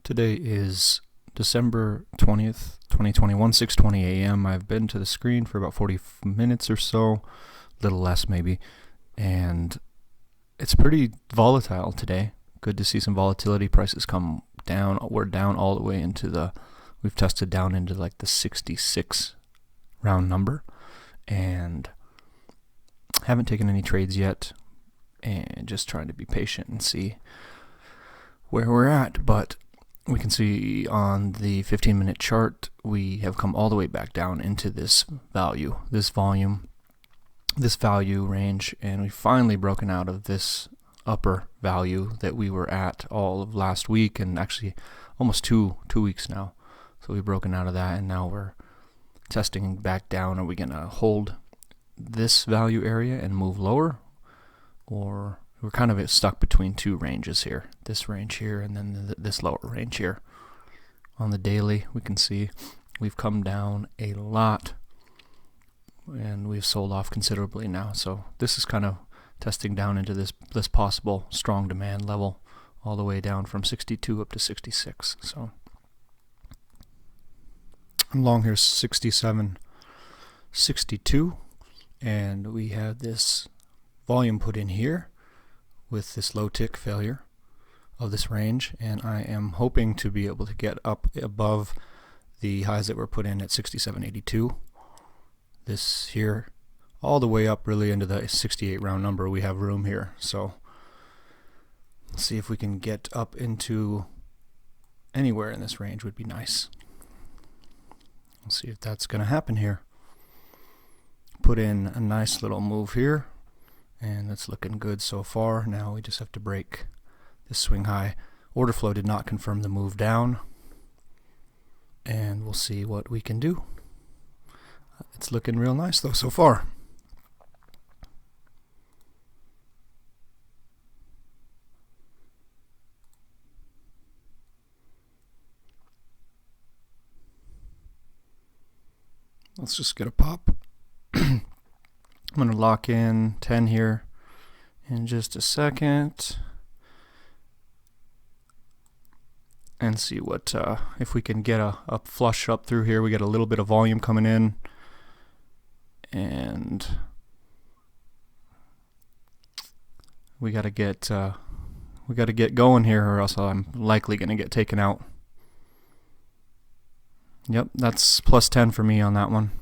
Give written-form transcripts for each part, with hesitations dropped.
Today is December 20th, 2021, 6:20 a.m. I've been to the screen for about 40 minutes or so, a little less maybe, and it's pretty volatile today. Good to see some volatility. Prices come down. We're down all the way into we've tested down into like the 66 round number, and haven't taken any trades yet, and just trying to be patient and see where we're at. But we can see on the 15-minute chart we have come all the way back down into this value, this volume, this value range, and we've finally broken out of this upper value that we were at all of last week, and actually almost two weeks now. So we've broken out of that, and now we're testing back down. Are we going to hold this value area and move lower, or we're kind of stuck between two ranges here, this range here and then this lower range here. On the daily, we can see we've come down a lot, and we've sold off considerably now. So this is kind of testing down into this possible strong demand level, all the way down from 62 up to 66. So I'm long here 67, 62, and we had this volume put in here with this low tick failure of this range, and I am hoping to be able to get up above the highs that were put in at 67.82. This here all the way up really into the 68 round number. We have room here, so let's see if we can get up into anywhere in this range. Would be nice. Let's see if that's going to happen here. Put in a nice little move here, and that's looking good so far. Now we just have to break this swing high. Order flow did not confirm the move down, and we'll see what we can do. It's looking real nice though so far. Let's just get a pop. I'm going to lock in 10 here in just a second and see what if we can get a flush up through here. We get a little bit of volume coming in, and we got to get going here, or else I'm likely going to get taken out. Yep, that's plus 10 for me on that one.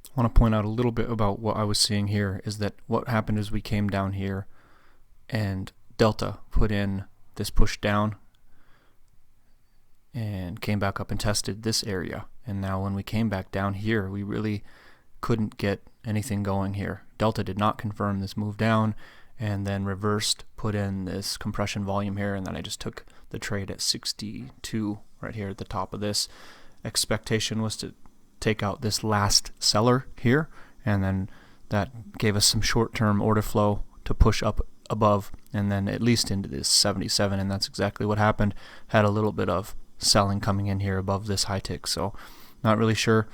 I want to point out a little bit about what I was seeing here is that what happened is we came down here and Delta put in this push down and came back up and tested this area, and now when we came back down here we really couldn't get anything going here. Delta did not confirm this move down, and then reversed, put in this compression volume here, and then I just took the trade at 62 right here at the top of this. Expectation was to take out this last seller here, and then that gave us some short-term order flow to push up above and then at least into this 77, and that's exactly what happened. Had a little bit of selling coming in here above this high tick, so not really sure.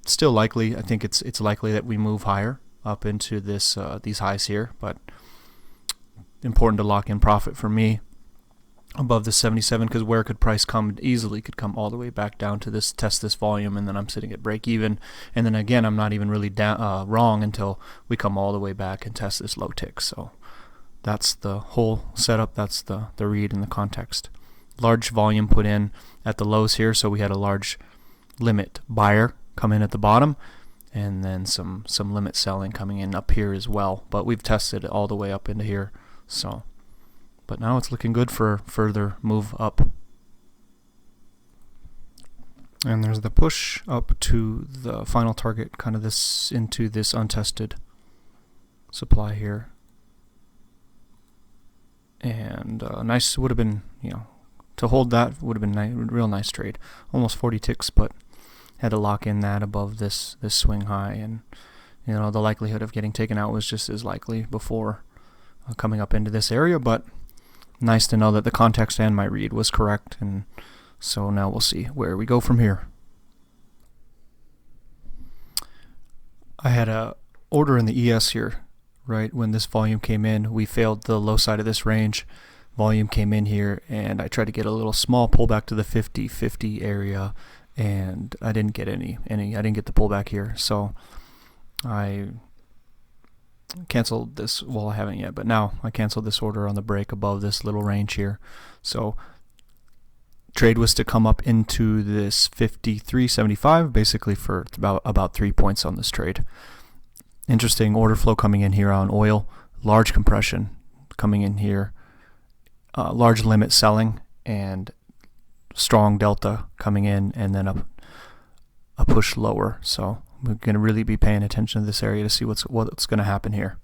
Still likely. I think it's likely that we move higher up into this these highs here, but important to lock in profit for me above the 77, because where could price come? Easily could come all the way back down to this, test this volume, and then I'm sitting at break even, and then again I'm not even really wrong until we come all the way back and test this low tick. So that's the whole setup. That's the read in the context. Large volume put in at the lows here, so we had a large limit buyer come in at the bottom, and then some limit selling coming in up here as well, but we've tested it all the way up into here. So, but now it's looking good for further move up. And there's the push up to the final target, kind of this into this untested supply here. And nice would have been, to hold that would have been real nice trade. Almost 40 ticks, but had to lock in that above this swing high, and the likelihood of getting taken out was just as likely before coming up into this area. But nice to know that the context and my read was correct, and so now we'll see where we go from here. I had a order in the ES here right when this volume came in. We failed the low side of this range, volume came in here, and I tried to get a little small pullback to the 50-50 area, and I didn't get any. I didn't get the pullback here, so I canceled this. Well, I haven't yet, but now I canceled this order on the break above this little range here. So trade was to come up into this 53.75, basically for about 3 points on this trade. Interesting order flow coming in here on oil, large compression coming in here, large limit selling, and strong delta coming in, and then a push lower. So we're going to really be paying attention to this area to see what's going to happen here.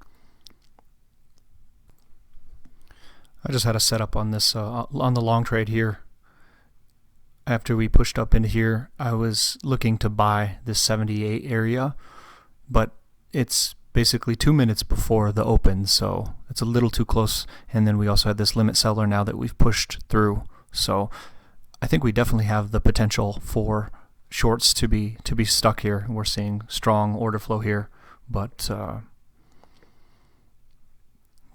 I just had a setup on this on the long trade here. After we pushed up into here, I was looking to buy this 78 area, but it's basically 2 minutes before the open, so it's a little too close. And then we also had this limit seller now that we've pushed through. So I think we definitely have the potential for shorts to be stuck here. We're seeing strong order flow here, but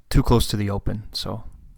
too close to the open. So